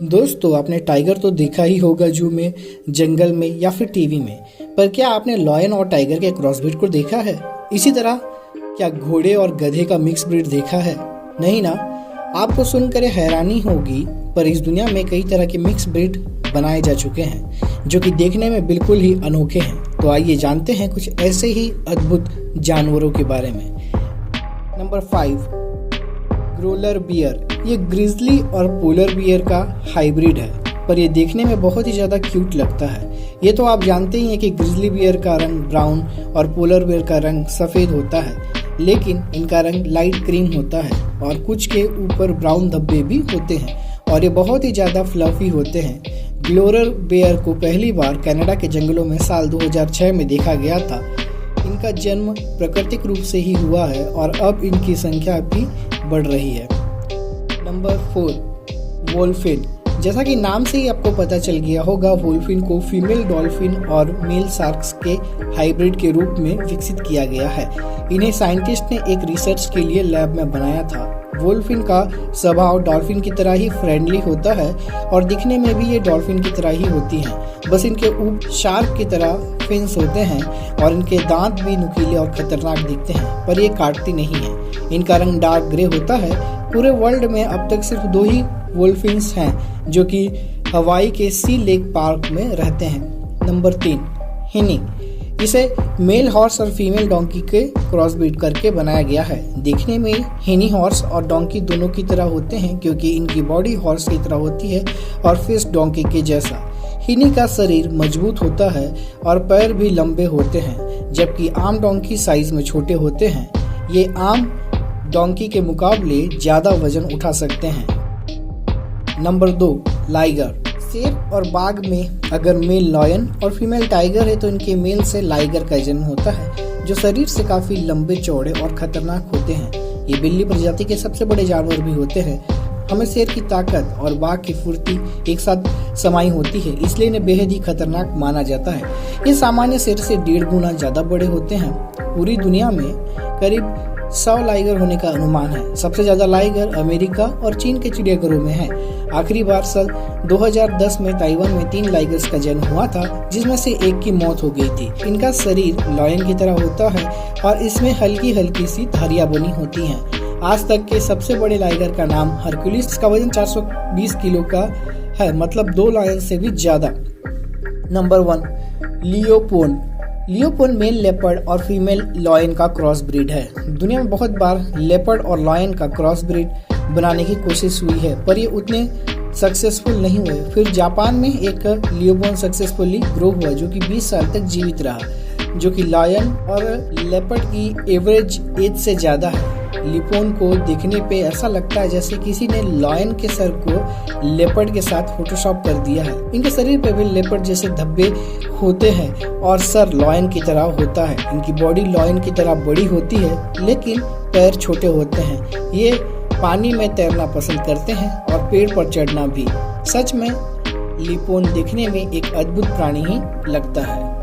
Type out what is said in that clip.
दोस्तों, आपने टाइगर तो देखा ही होगा जू में, जंगल में या फिर टीवी में। पर क्या आपने लॉयन और टाइगर के क्रॉसब्रीड को देखा है? इसी तरह क्या घोड़े और गधे का मिक्स ब्रीड देखा है? नहीं ना। आपको सुनकर हैरानी होगी, पर इस दुनिया में कई तरह के मिक्स ब्रीड बनाए जा चुके हैं जो कि देखने में बिल्कुल ही अनोखे हैं। तो आइए जानते हैं कुछ ऐसे ही अद्भुत जानवरों के बारे में। Number 5, growler bear. ये ग्रिजली और पोलर बियर का हाइब्रिड है, पर ये देखने में बहुत ही ज़्यादा क्यूट लगता है। ये तो आप जानते ही हैं कि ग्रिजली बियर का रंग ब्राउन और पोलर बियर का रंग सफ़ेद होता है, लेकिन इनका रंग लाइट क्रीम होता है और कुछ के ऊपर ब्राउन धब्बे भी होते हैं और ये बहुत ही ज़्यादा फ्लफी होते हैं। ग्लोरर बियर को पहली बार कनाडा के जंगलों में साल 2006 में देखा गया था। इनका जन्म प्राकृतिक रूप से ही हुआ है और अब इनकी संख्या भी बढ़ रही है। नंबर 4, वोल्फिन। जैसा कि नाम से ही आपको पता चल गया होगा, वोल्फिन को फीमेल डॉल्फिन और मेल शार्क्स के हाइब्रिड के रूप में विकसित किया गया है। इन्हें साइंटिस्ट ने एक रिसर्च के लिए लैब में बनाया था। वोल्फिन का स्वभाव डॉल्फिन की तरह ही फ्रेंडली होता है और दिखने में भी ये डॉल्फिन की तरह ही होती हैं। बस इनके ऊपर शार्क की तरह फिन्स होते हैं और इनके दांत भी नुकीले और खतरनाक दिखते हैं, पर ये काटती नहीं है। इनका रंग डार्क ग्रे होता है। पूरे वर्ल्ड में अब तक सिर्फ 2 ही वोल्फिन्स हैं जो कि हवाई के सी लेक पार्क में रहते हैं। नंबर 3, हिनी। इसे मेल हॉर्स और फीमेल डोंकी के क्रॉसब्रीड करके बनाया गया है। देखने में हिनी हॉर्स और डोंकी दोनों की तरह होते हैं क्योंकि इनकी बॉडी हॉर्स की तरह होती है और फेस डोंकी के जैसा। हिनी का शरीर मजबूत होता है और पैर भी लंबे होते हैं, जबकि आम डोंकी साइज में छोटे होते हैं। ये आम डोंकी के मुकाबले ज़्यादा वजन उठा सकते हैं। Number 2, liger. शेर और बाघ में अगर मेल लॉयन और फीमेल टाइगर है तो इनके मेल से लाइगर का जन्म होता है, जो शरीर से काफ़ी लंबे चौड़े और खतरनाक होते हैं। ये बिल्ली प्रजाति के सबसे बड़े जानवर भी होते हैं। हमें शेर की ताकत और बाघ की फुर्ती एक साथ समाई होती है, इसलिए इन्हें बेहद ही खतरनाक माना जाता है। ये सामान्य शेर से 1.5 गुना ज़्यादा बड़े होते हैं। पूरी दुनिया में करीब 100 लाइगर होने का अनुमान है। सबसे ज़्यादा लाइगर अमेरिका और चीन के चिड़ियाघरों में है। आखिरी बार साल 2010 में ताइवान में 3 लाइगर्स का जन्म हुआ था, जिसमें से एक की मौत हो गई थी। इनका शरीर लॉयन की तरह होता है और इसमें हल्की हल्की सी धारियां बनी होती हैं। आज तक के सबसे बड़े लाइगर का नाम हरक्यूलिस। इसका वजन 420 किलो का है, मतलब 2 लायन से भी ज्यादा। नंबर 1, लियोपोन। लियोपोन मेल लेपर्ड और फीमेल लॉयन का क्रॉस ब्रीड है। दुनिया में बहुत बार लेपर्ड और लॉयन का क्रॉस ब्रीड बनाने की कोशिश हुई है, पर ये उतने सक्सेसफुल नहीं हुए। फिर जापान में एक लियोपोन सक्सेसफुली ग्रो हुआ जो कि 20 साल तक जीवित रहा, जो कि लॉयन और लेपर्ड की एवरेज एज से ज़्यादा है। लियोपोन को देखने पे ऐसा लगता है जैसे किसी ने लॉयन के सर को लेपर्ड के साथ फोटोशॉप कर दिया है। इनके शरीर पे भी लेपर्ड जैसे धब्बे होते हैं और सर लॉयन की तरह होता है। इनकी बॉडी लॉयन की तरह बड़ी होती है, लेकिन पैर छोटे होते हैं। ये पानी में तैरना पसंद करते हैं और पेड़ पर चढ़ना भी। सच में लियोपोन देखने में एक अद्भुत प्राणी ही लगता है।